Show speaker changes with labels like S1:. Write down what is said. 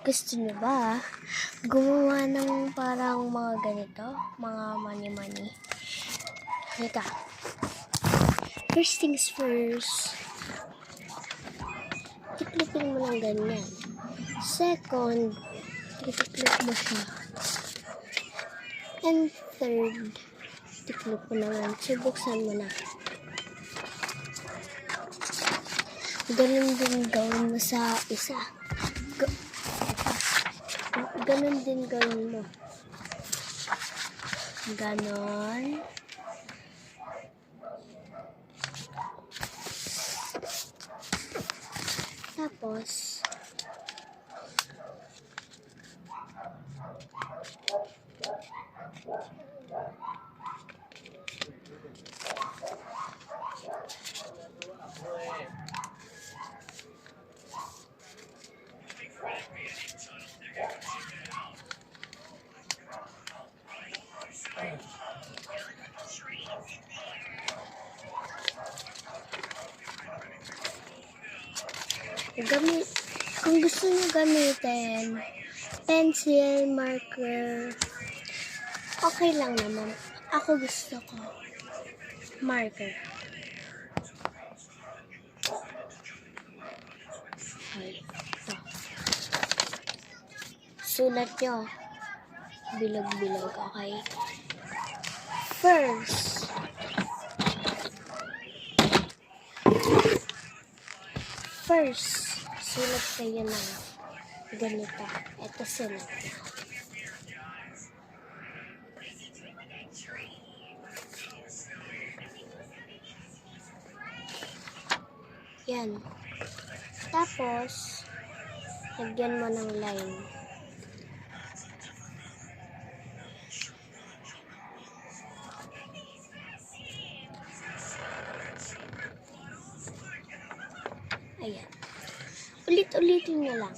S1: Gusto niyo ba gumawa ng parang mga ganito? Mga mani-mani. Halika. First things first. Tiklipin mo ng ganyan. Second, tiklip mo siya. And third, tiklip mo naman. Subuksan mo na. Ganun din gawin mo sa isa. Ganun din gawin mo. Ganon. Tapos, kung gusto nyo gamitin pencil, marker, okay lang naman. Ako gusto ko marker. Okay. Ito. Sulat nyo. Bilog-bilog. Okay. First, sulat kayo ng ganito. Ito sulat nyo. Yan. Tapos, lagyan mo ng line. Ayan. Ulit-ulitin nyo lang.